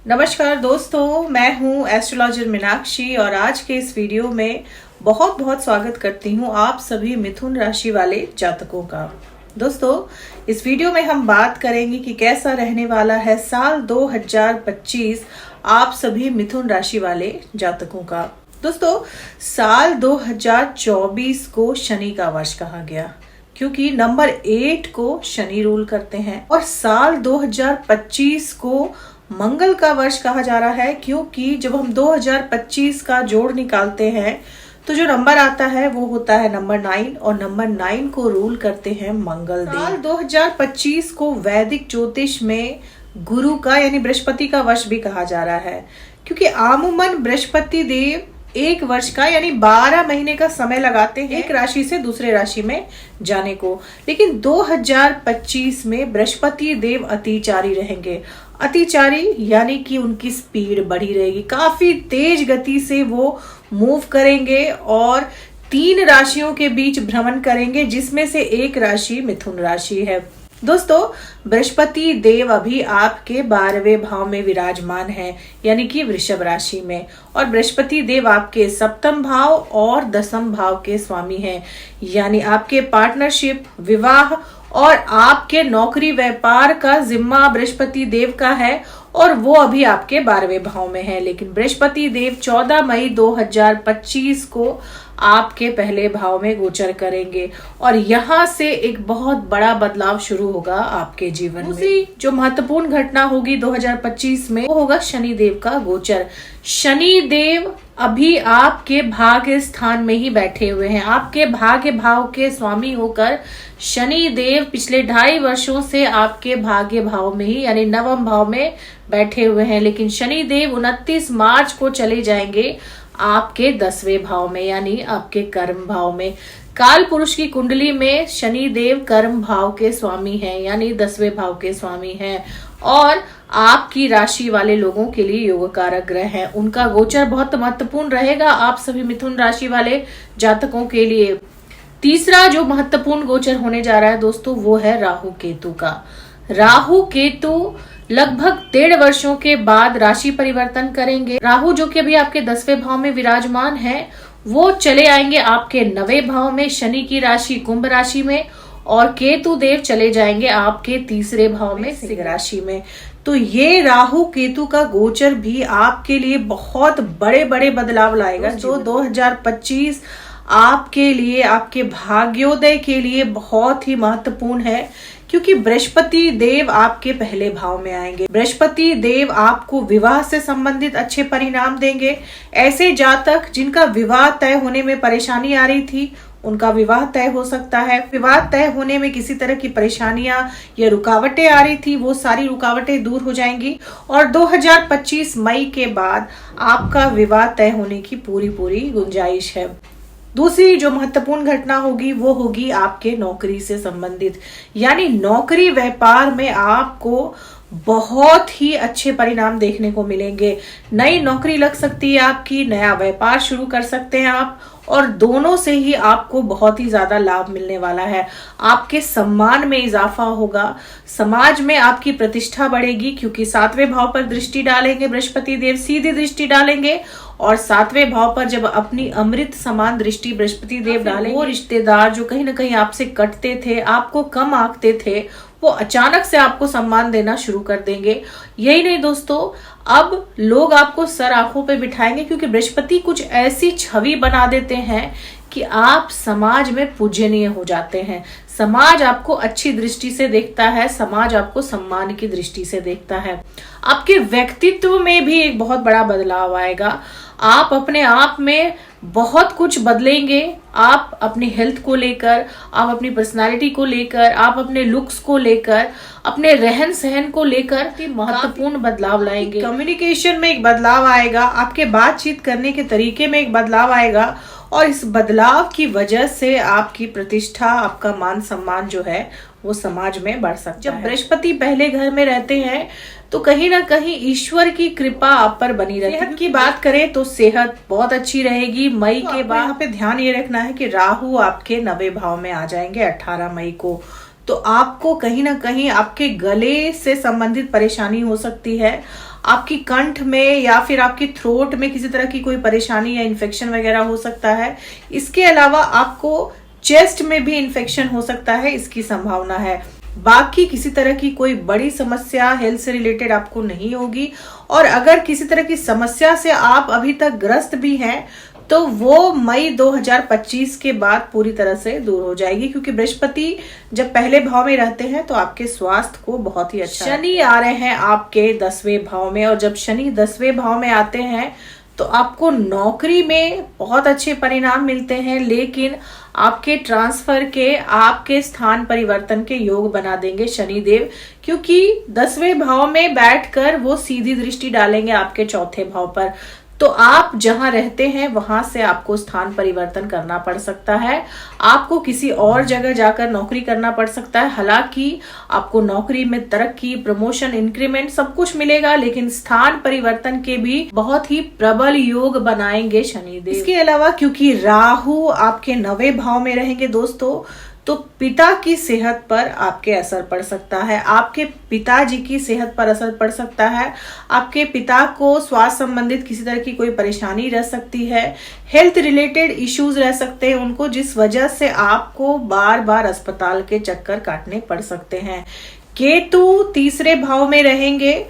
नमस्कार दोस्तों, मैं हूं एस्ट्रोलॉजर मीनाक्षी और आज के इस वीडियो में बहुत बहुत स्वागत करती हूं आप सभी मिथुन राशि वाले जातकों का। दोस्तों, इस वीडियो में हम बात करेंगे कि कैसा रहने वाला है साल 2025 आप सभी मिथुन राशि वाले जातकों का। दोस्तों, साल 2024 को शनि का वर्ष कहा गया क्योंकि नंबर 8 को शनि रूल करते हैं और साल 2025 को मंगल का वर्ष कहा जा रहा है क्योंकि जब हम 2025 का जोड़ निकालते हैं तो जो नंबर आता है वो होता है नंबर 9 और नंबर 9 को रूल करते हैं मंगल देव। साल 2025 को वैदिक ज्योतिष में गुरु का यानी बृहस्पति का वर्ष भी कहा जा रहा है क्योंकि आमूमन बृहस्पति देव एक वर्ष का यानी 12 महीने का समय लगाते हैं एक राशि से दूसरे राशि में जाने को, लेकिन 2025 में बृहस्पति देव अतिचारी रहेंगे। अतिचारी यानी कि उनकी स्पीड बढ़ी रहेगी, काफी तेज गति से वो मूव करेंगे और 3 राशियों के बीच भ्रमण करेंगे जिसमें से एक राशि मिथुन राशि है। दोस्तों, बृहस्पति देव अभी आपके 12वें भाव में विराजमान है यानी कि वृषभ राशि में, और बृहस्पति देव आपके 7th भाव और 10th भाव के स्वामी हैं यानी आपके पार्टनरशिप, विवाह और आपके नौकरी व्यापार का जिम्मा बृहस्पति देव का है और वो अभी आपके 12वें भाव में है। लेकिन बृहस्पति देव 14 मई 2025 को आपके पहले भाव में गोचर करेंगे और यहाँ से एक बहुत बड़ा बदलाव शुरू होगा आपके जीवन में। दूसरी जो महत्वपूर्ण घटना होगी 2025 में वो होगा शनि देव का गोचर। शनि देव अभी आपके भाग्य स्थान में ही बैठे हुए हैं, आपके भाग्य भाव के स्वामी होकर शनि देव पिछले 2.5 वर्षों से आपके भाग्य भाव में ही यानी 9वें भाव में बैठे हुए हैं। लेकिन शनि देव 29 मार्च को चले जाएंगे आपके 10वें भाव में यानी आपके कर्म भाव में। काल पुरुष की कुंडली में शनि देव कर्म भाव के स्वामी हैं यानी 10वें भाव के स्वामी हैं और आपकी राशि वाले लोगों के लिए योग कारक ग्रह हैं। उनका गोचर बहुत महत्वपूर्ण रहेगा आप सभी मिथुन राशि वाले जातकों के लिए। तीसरा जो महत्वपूर्ण गोचर होने जा रहा है दोस्तों वो है राहु केतु का। राहु केतु लगभग 1.5 वर्षों के बाद राशि परिवर्तन करेंगे। राहु जो कि अभी आपके 10वें भाव में विराजमान है वो चले आएंगे आपके 9वें भाव में शनि की राशि कुंभ राशि में, और केतु देव चले जाएंगे आपके 3रे भाव में सिंह राशि में। तो ये राहु केतु का गोचर भी आपके लिए बहुत बड़े बड़े बदलाव लाएगा जो 2025 आपके लिए, आपके भाग्योदय के लिए बहुत ही महत्वपूर्ण है क्योंकि बृहस्पति देव आपके पहले भाव में आएंगे। बृहस्पति देव आपको विवाह से संबंधित अच्छे परिणाम देंगे। ऐसे जातक जिनका विवाह तय होने में परेशानी आ रही थी उनका विवाह तय हो सकता है। विवाह तय होने में किसी तरह की परेशानियां या रुकावटें आ रही थी वो सारी रुकावटें दूर हो जाएंगी और 2025 मई के बाद आपका विवाह तय होने की पूरी गुंजाइश है। दूसरी जो महत्वपूर्ण घटना होगी वो होगी आपके नौकरी से संबंधित यानी नौकरी व्यापार में आपको बहुत ही अच्छे परिणाम देखने को मिलेंगे। नई नौकरी लग सकती है आपकी, नया व्यापार शुरू कर सकते हैं आप और दोनों से ही आपको बहुत ही ज्यादा लाभ मिलने वाला है। आपके सम्मान में इजाफा होगा, समाज में आपकी प्रतिष्ठा बढ़ेगी क्योंकि 7वें भाव पर दृष्टि डालेंगे बृहस्पति देव, सीधी दृष्टि डालेंगे और 7वें भाव पर जब अपनी अमृत समान दृष्टि बृहस्पति देव डालेंगे वो रिश्तेदार जो कहीं ना कहीं आपसे कटते थे, आपको कम आंकते थे, वो अचानक से आपको सम्मान देना शुरू कर देंगे। यही नहीं दोस्तों, अब लोग आपको सर आंखों पे बिठाएंगे क्योंकि बृहस्पति कुछ ऐसी छवि बना देते हैं कि आप समाज में पूजनीय हो जाते हैं। समाज आपको अच्छी दृष्टि से देखता है, समाज आपको सम्मान की दृष्टि से देखता है। आपके व्यक्तित्व में भी एक बहुत बड़ा बदलाव आएगा। आप अपने आप में बहुत कुछ बदलेंगे। आप अपनी हेल्थ को लेकर, आप अपनी पर्सनालिटी को लेकर, आप अपने लुक्स को लेकर, अपने रहन सहन को लेकर महत्वपूर्ण बदलाव लाएंगे। कम्युनिकेशन में एक बदलाव आएगा, आपके बातचीत करने के तरीके में एक बदलाव आएगा और इस बदलाव की वजह से आपकी प्रतिष्ठा, आपका मान सम्मान जो है वो समाज में बढ़ सकता है। जब बृहस्पति पहले घर में रहते हैं तो कहीं ना कहीं ईश्वर की कृपा आप पर बनी रहती है। सेहत की बात करें तो सेहत बहुत अच्छी रहेगी। मई के बाद यहाँ पे ध्यान ये रखना है कि राहु आपके 9वें भाव में आ जाएंगे 18 मई को, तो आपको कहीं ना कहीं आपके गले से संबंधित परेशानी हो सकती है, आपकी कंठ में या फिर आपकी थ्रोट में किसी तरह की कोई परेशानी या इन्फेक्शन वगैरह हो सकता है। इसके अलावा आपको चेस्ट में भी इन्फेक्शन हो सकता है, इसकी संभावना है। बाकी किसी तरह की कोई बड़ी समस्या हेल्थ से रिलेटेड आपको नहीं होगी। और अगर किसी तरह की समस्या से आप अभी तक ग्रस्त भी हैं तो वो मई 2025 के बाद पूरी तरह से दूर हो जाएगी, क्योंकि बृहस्पति जब पहले भाव में रहते हैं तो आपके स्वास्थ्य को बहुत ही अच्छा। शनि आ रहे हैं आपके 10वें भाव में, और जब शनि 10वें भाव में आते हैं तो आपको नौकरी में बहुत अच्छे परिणाम मिलते हैं, लेकिन आपके ट्रांसफर के, आपके स्थान परिवर्तन के योग बना देंगे शनिदेव, क्योंकि 10वें भाव में बैठकर वो सीधी दृष्टि डालेंगे आपके चौथे भाव पर। तो आप जहां रहते हैं वहां से आपको स्थान परिवर्तन करना पड़ सकता है, आपको किसी और जगह जाकर नौकरी करना पड़ सकता है। हालांकि आपको नौकरी में तरक्की, प्रमोशन, इंक्रीमेंट सब कुछ मिलेगा, लेकिन स्थान परिवर्तन के भी बहुत ही प्रबल योग बनाएंगे शनिदेव। इसके अलावा क्योंकि राहु आपके 9वें भाव में रहेंगे दोस्तों, तो पिता की सेहत पर आपके असर पड़ सकता है, आपके पिताजी की सेहत पर असर पड़ सकता है। आपके पिता को स्वास्थ्य संबंधित किसी तरह की कोई परेशानी रह सकती है, हेल्थ रिलेटेड इश्यूज रह सकते हैं उनको, जिस वजह से आपको बार बार अस्पताल के चक्कर काटने पड़ सकते हैं। केतु तीसरे भाव में रहेंगे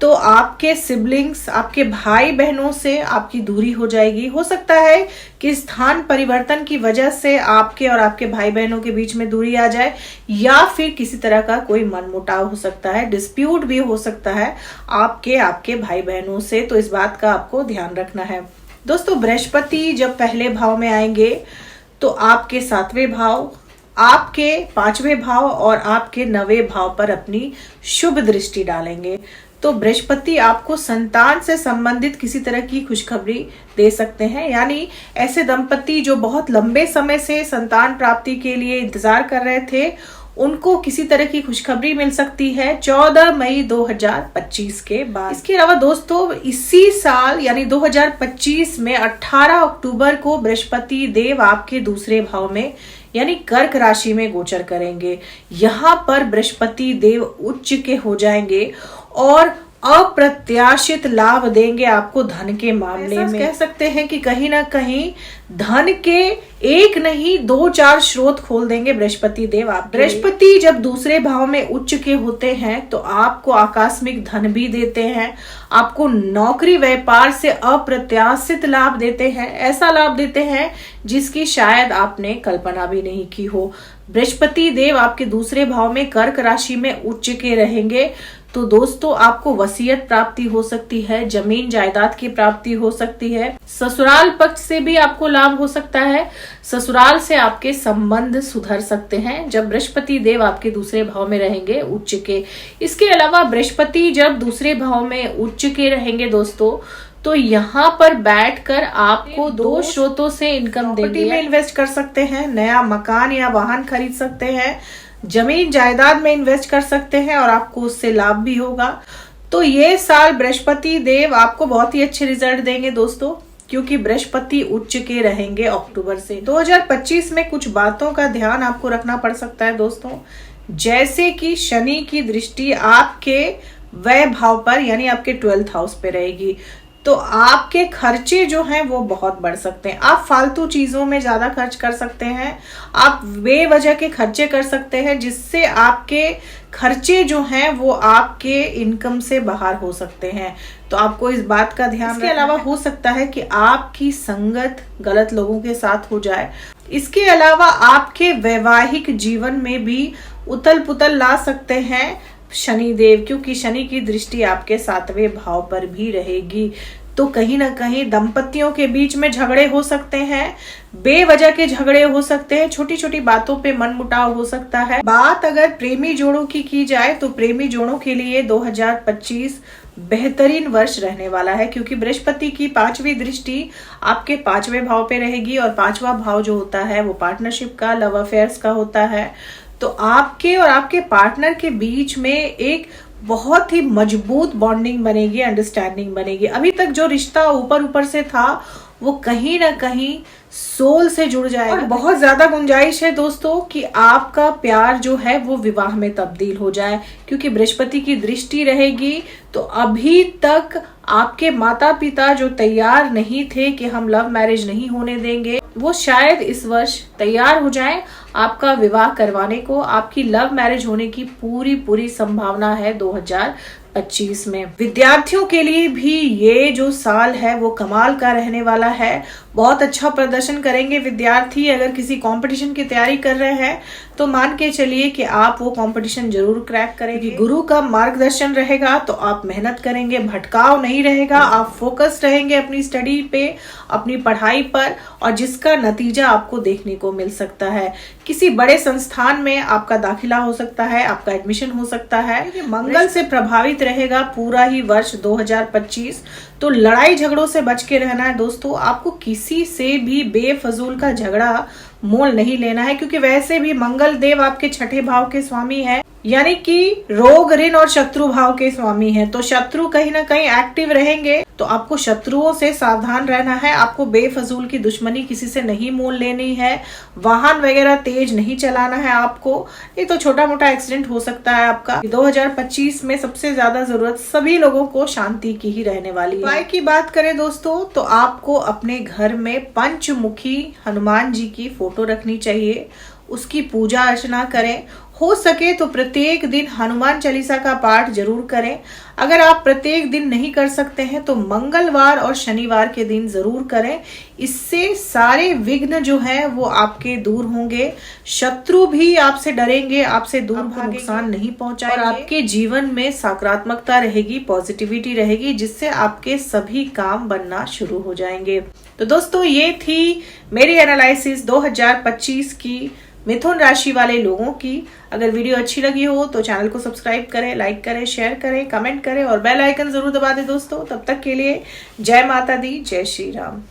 तो आपके सिबलिंग्स, आपके भाई बहनों से आपकी दूरी हो जाएगी। हो सकता है कि स्थान परिवर्तन की वजह से आपके और आपके भाई बहनों के बीच में दूरी आ जाए, या फिर किसी तरह का कोई मनमुटाव हो सकता है, डिस्प्यूट भी हो सकता है आपके भाई बहनों से। तो इस बात का आपको ध्यान रखना है दोस्तों। बृहस्पति जब पहले भाव में आएंगे तो आपके 7वें भाव, आपके 5वें भाव और आपके 9वें भाव पर अपनी शुभ दृष्टि डालेंगे। तो बृहस्पति आपको संतान से संबंधित किसी तरह की खुशखबरी दे सकते हैं, यानी ऐसे दंपति जो बहुत लंबे समय से संतान प्राप्ति के लिए इंतजार कर रहे थे, उनको किसी तरह की खुशखबरी मिल सकती है 14 मई 2025 के बाद। इसके अलावा दोस्तों इसी साल यानी 2025 में 18 अक्टूबर को बृहस्पति देव आपके 2 भाव में यानी कर्क राशि में गोचर करेंगे। यहाँ पर बृहस्पति देव उच्च के हो जाएंगे और अप्रत्याशित लाभ देंगे आपको धन के मामले में। कह सकते हैं कि कहीं ना कहीं धन के एक नहीं 2-4 स्रोत खोल देंगे बृहस्पति देव आप। बृहस्पति जब 2 भाव में उच्च के होते हैं तो आपको आकस्मिक धन भी देते हैं, आपको नौकरी व्यापार से अप्रत्याशित लाभ देते हैं, ऐसा लाभ देते हैं जिसकी शायद आपने कल्पना भी नहीं की हो। बृहस्पति देव आपके 2 भाव में कर्क राशि में उच्च के रहेंगे तो दोस्तों आपको वसीयत प्राप्ति हो सकती है, जमीन जायदाद की प्राप्ति हो सकती है, ससुराल पक्ष से भी आपको लाभ हो सकता है, ससुराल से आपके संबंध सुधर सकते हैं जब बृहस्पति देव आपके 2 भाव में रहेंगे उच्च के। इसके अलावा बृहस्पति जब 2 भाव में उच्च के रहेंगे दोस्तों तो यहाँ पर बैठकर आपको 2 स्रोतों से इनकम देंगे। में इन्वेस्ट कर सकते हैं, नया मकान या वाहन खरीद सकते हैं, जमीन जायदाद में इन्वेस्ट कर सकते हैं और आपको उससे लाभ भी होगा। तो ये साल बृहस्पति देव आपको बहुत ही अच्छे रिजल्ट देंगे दोस्तों, क्योंकि बृहस्पति उच्च के रहेंगे अक्टूबर से। 2025 में कुछ बातों का ध्यान आपको रखना पड़ सकता है दोस्तों, जैसे कि शनि की दृष्टि आपके व्यय भाव पर यानी आपके 12th हाउस पे रहेगी, तो आपके खर्चे जो हैं वो बहुत बढ़ सकते हैं। आप फालतू चीजों में ज्यादा खर्च कर सकते हैं, आप बेवजह के खर्चे कर सकते हैं, जिससे आपके खर्चे जो हैं वो आपके इनकम से बाहर हो सकते हैं। तो आपको इस बात का ध्यान। इसके अलावा हो सकता है कि आपकी संगत गलत लोगों के साथ हो जाए। इसके अलावा आपके वैवाहिक जीवन में भी उथल पुथल ला सकते हैं शनिदेव, क्योंकि शनि की दृष्टि आपके 7वें भाव पर भी रहेगी। तो कहीं ना कहीं दंपतियों के बीच में झगड़े हो सकते हैं, बेवजह के झगड़े हो सकते हैं, छोटी छोटी बातों पे मनमुटाव हो सकता है। बात अगर प्रेमी जोड़ों की जाए तो प्रेमी जोड़ों के लिए 2025 बेहतरीन वर्ष रहने वाला है, क्योंकि बृहस्पति की 5वीं दृष्टि आपके 5वें भाव पे रहेगी और 5वां भाव जो होता है वो पार्टनरशिप का, लव अफेयर्स का होता है। तो आपके और आपके पार्टनर के बीच में एक बहुत ही मजबूत बॉन्डिंग बनेगी, अंडरस्टैंडिंग बनेगी। अभी तक जो रिश्ता ऊपर ऊपर से था वो कहीं ना कहीं सोल से जुड़ जाएगा। और बहुत ज्यादा गुंजाइश है दोस्तों कि आपका प्यार जो है वो विवाह में तब्दील हो जाए, क्योंकि बृहस्पति की दृष्टि रहेगी। तो अभी तक आपके माता पिता जो तैयार नहीं थे कि हम लव मैरिज नहीं होने देंगे, वो शायद इस वर्ष तैयार हो जाएं आपका विवाह करवाने को। आपकी लव मैरिज होने की पूरी संभावना है 2025 में। विद्यार्थियों के लिए भी ये जो साल है वो कमाल का रहने वाला है। बहुत अच्छा प्रदर्शन करेंगे विद्यार्थी। अगर किसी कंपटीशन की तैयारी कर रहे हैं तो मान के चलिए कि आप वो कंपटीशन जरूर क्रैक करेंगे। गुरु का मार्गदर्शन रहेगा तो आप मेहनत करेंगे, भटकाव नहीं रहेगा, आप फोकस रहेंगे अपनी स्टडी पे, अपनी पढ़ाई पर, और जिसका नतीजा आपको देखने को मिल सकता है। किसी बड़े संस्थान में आपका दाखिला हो सकता है, आपका एडमिशन हो सकता है। ये मंगल से प्रभावित रहेगा पूरा ही वर्ष 2025। तो लड़ाई झगड़ों से बच के रहना है दोस्तों। आपको किसी से भी बेफजूल का झगड़ा मोल नहीं लेना है, क्योंकि वैसे भी मंगल देव आपके छठे भाव के स्वामी है, यानी कि रोग, ऋण और शत्रु भाव के स्वामी हैं। तो शत्रु कहीं ना कहीं एक्टिव रहेंगे, तो आपको शत्रुओं से सावधान रहना है। आपको बेफजूल की दुश्मनी किसी से नहीं मोल लेनी है। वाहन वगैरह तेज नहीं चलाना है आपको। ये तो छोटा मोटा एक्सीडेंट हो सकता है आपका। 2025 में सबसे ज्यादा जरूरत सभी लोगों को शांति की ही रहने वाली है। उपाय की बात करें दोस्तों तो आपको अपने घर में पंचमुखी हनुमान जी की फोटो रखनी चाहिए, उसकी पूजा अर्चना करें। हो सके तो प्रत्येक दिन हनुमान चालीसा का पाठ जरूर करें। अगर आप प्रत्येक दिन नहीं कर सकते हैं तो मंगलवार और शनिवार के दिन जरूर करें। इससे सारे विघ्न जो हैं वो आपके दूर होंगे, शत्रु भी आपसे डरेंगे, आपसे दूर भागेंगे, नुकसान नहीं पहुंचाएंगे, और आपके जीवन में सकारात्मकता रहेगी, पॉजिटिविटी रहेगी, जिससे आपके सभी काम बनना शुरू हो जाएंगे। तो दोस्तों ये थी मेरी एनालिसिस 2025 की मिथुन राशि वाले लोगों की। अगर वीडियो अच्छी लगी हो तो चैनल को सब्सक्राइब करें, लाइक करें, शेयर करें, कमेंट करें और बेल आइकन जरूर दबा दें दोस्तों। तब तक के लिए जय माता दी, जय श्री राम।